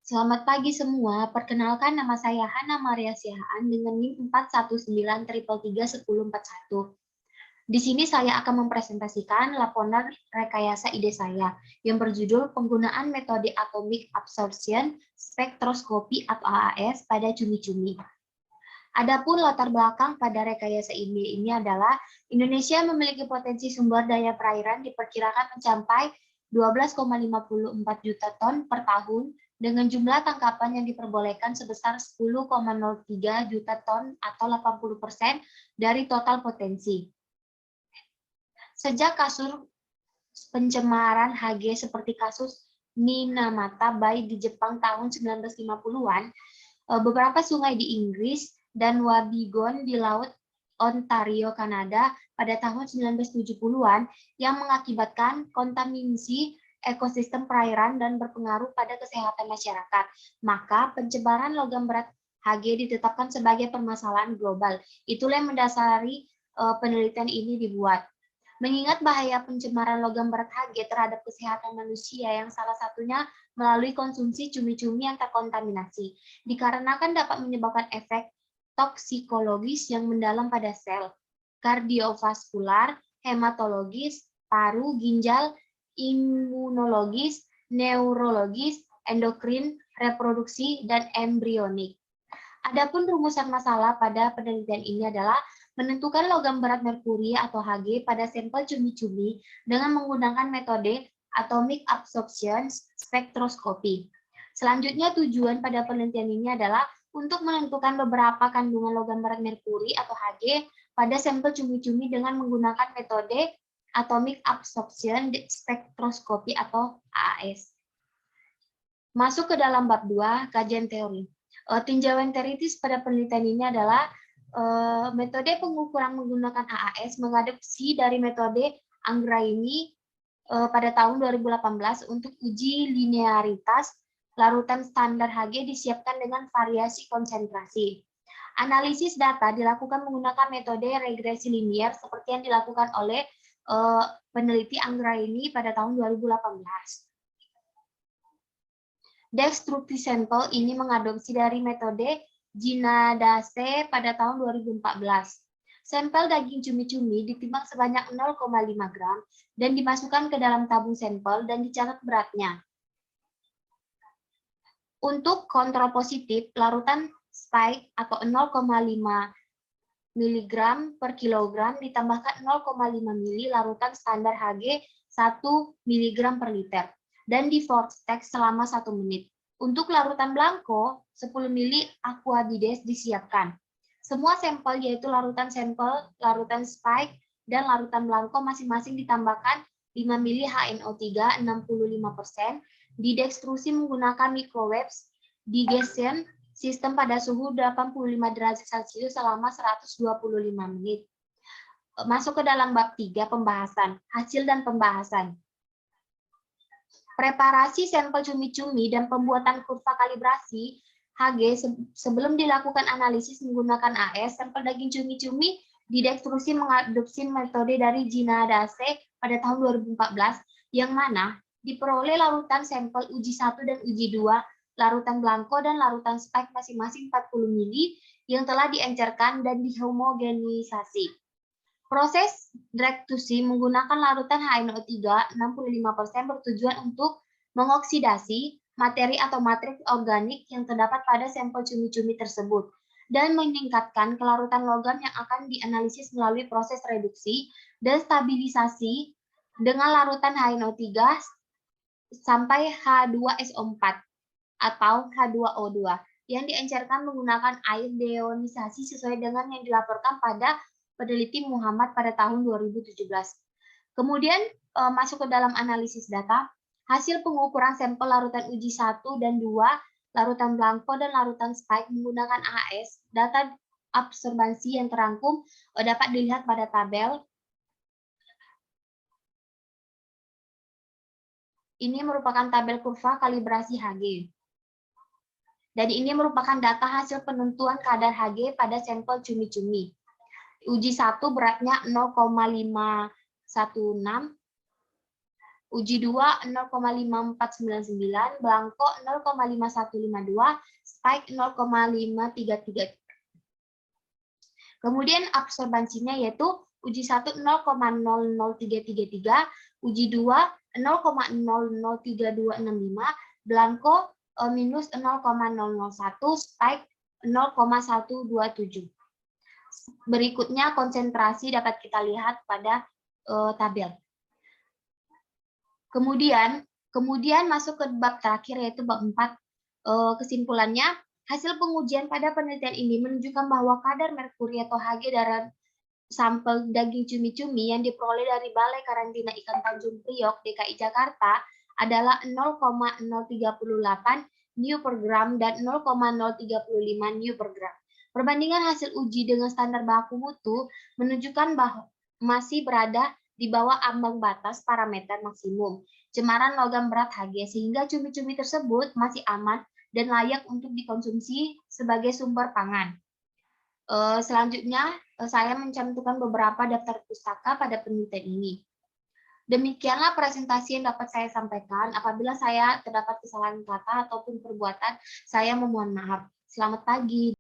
Selamat pagi semua, perkenalkan nama saya Hana Maria Siahaan dengan NIM 419333141. Di sini saya akan mempresentasikan laporan rekayasa ide saya yang berjudul penggunaan metode atomic absorption spektroskopi atau AAS pada cumi-cumi. Adapun latar belakang pada rekayasa ini adalah Indonesia memiliki potensi sumber daya perairan diperkirakan mencapai 12,54 juta ton per tahun dengan jumlah tangkapan yang diperbolehkan sebesar 10,03 juta ton atau 80% dari total potensi. Sejak kasus pencemaran HG seperti kasus Minamata Bay di Jepang tahun 1950-an, beberapa sungai di Inggris dan Wabigon di Laut Ontario, Kanada pada tahun 1970-an yang mengakibatkan kontaminasi ekosistem perairan dan berpengaruh pada kesehatan masyarakat. Maka pencemaran logam berat HG ditetapkan sebagai permasalahan global. Itulah yang mendasari penelitian ini dibuat. Mengingat bahaya pencemaran logam berat HG terhadap kesehatan manusia yang salah satunya melalui konsumsi cumi-cumi yang terkontaminasi, dikarenakan dapat menyebabkan efek toksikologis yang mendalam pada sel, kardiovaskular, hematologis, paru, ginjal, imunologis, neurologis, endokrin, reproduksi, dan embrionik. Adapun rumusan masalah pada penelitian ini adalah menentukan logam berat merkuri atau Hg pada sampel cumi-cumi dengan menggunakan metode atomic absorption spektroskopi. Selanjutnya tujuan pada penelitian ini adalah untuk menentukan beberapa kandungan logam berat merkuri atau Hg pada sampel cumi-cumi dengan menggunakan metode atomic absorption spektroskopi atau AAS. Masuk ke dalam bab 2, kajian teori. Tinjauan teoritis pada penelitian ini adalah metode pengukuran menggunakan AAS mengadopsi dari metode Anggraini pada tahun 2018 untuk uji linearitas larutan standar Hg disiapkan dengan variasi konsentrasi. Analisis data dilakukan menggunakan metode regresi linier seperti yang dilakukan oleh peneliti Anggraini pada tahun 2018. Destruksi sampel ini mengadopsi dari metode Ginadase pada tahun 2014. Sampel daging cumi-cumi ditimbang sebanyak 0,5 gram dan dimasukkan ke dalam tabung sampel dan dicatat beratnya. Untuk kontrol positif, larutan spike atau 0,5 mg per kilogram ditambahkan 0,5 ml larutan standar Hg 1 mg per liter dan di vortex selama 1 menit. Untuk larutan blanko, 10 ml aquabides disiapkan. Semua sampel yaitu larutan sampel, larutan spike, dan larutan blanko masing-masing ditambahkan 5 ml HNO3 65%, didekstrusi menggunakan microwaves digestion sistem pada suhu 85 derajat Celcius selama 125 menit. Masuk ke dalam bab 3, pembahasan, hasil dan pembahasan. Preparasi sampel cumi-cumi dan pembuatan kurva kalibrasi Hg sebelum dilakukan analisis menggunakan AS, sampel daging cumi-cumi didekstrusi mengadopsi metode dari Ginadase pada tahun 2014, yang mana diperoleh larutan sampel uji 1 dan uji 2, larutan blanko dan larutan spike masing-masing 40 ml yang telah diencerkan dan dihomogenisasi. Proses direktusi menggunakan larutan HNO3 65% bertujuan untuk mengoksidasi materi atau matriks organik yang terdapat pada sampel cumi-cumi tersebut dan meningkatkan kelarutan logam yang akan dianalisis melalui proses reduksi dan stabilisasi dengan larutan HNO3 sampai H2SO4 atau H2O2 yang diencerkan menggunakan air deionisasi sesuai dengan yang dilaporkan pada peneliti Muhammad pada tahun 2017. Kemudian masuk ke dalam analisis data, hasil pengukuran sampel larutan uji 1 dan 2, larutan blanko dan larutan spike menggunakan AAS, data absorbansi yang terangkum dapat dilihat pada tabel. Ini merupakan tabel kurva kalibrasi Hg. Dan ini merupakan data hasil penentuan kadar Hg pada sampel cumi-cumi. Uji 1 beratnya 0,516, Uji 2 0,5499, Blanko 0,5152, Spike 0,533. Kemudian absorbansinya yaitu uji 1 0,00333, uji 2 0,003265, Blanko minus 0,001, Spike 0,127. Berikutnya konsentrasi dapat kita lihat pada tabel. Kemudian masuk ke bab terakhir yaitu bab 4. Kesimpulannya, hasil pengujian pada penelitian ini menunjukkan bahwa kadar merkuri atau Hg dalam sampel daging cumi-cumi yang diperoleh dari Balai Karantina Ikan Tanjung Priok, DKI Jakarta adalah 0,038 new per gram dan 0,035 new per gram. Perbandingan hasil uji dengan standar baku mutu menunjukkan bahwa masih berada di bawah ambang batas parameter maksimum cemaran logam berat Hg, sehingga cumi-cumi tersebut masih aman dan layak untuk dikonsumsi sebagai sumber pangan. Selanjutnya, saya mencantumkan beberapa daftar pustaka pada penelitian ini. Demikianlah presentasi yang dapat saya sampaikan. Apabila saya terdapat kesalahan kata ataupun perbuatan, saya memohon maaf. Selamat pagi.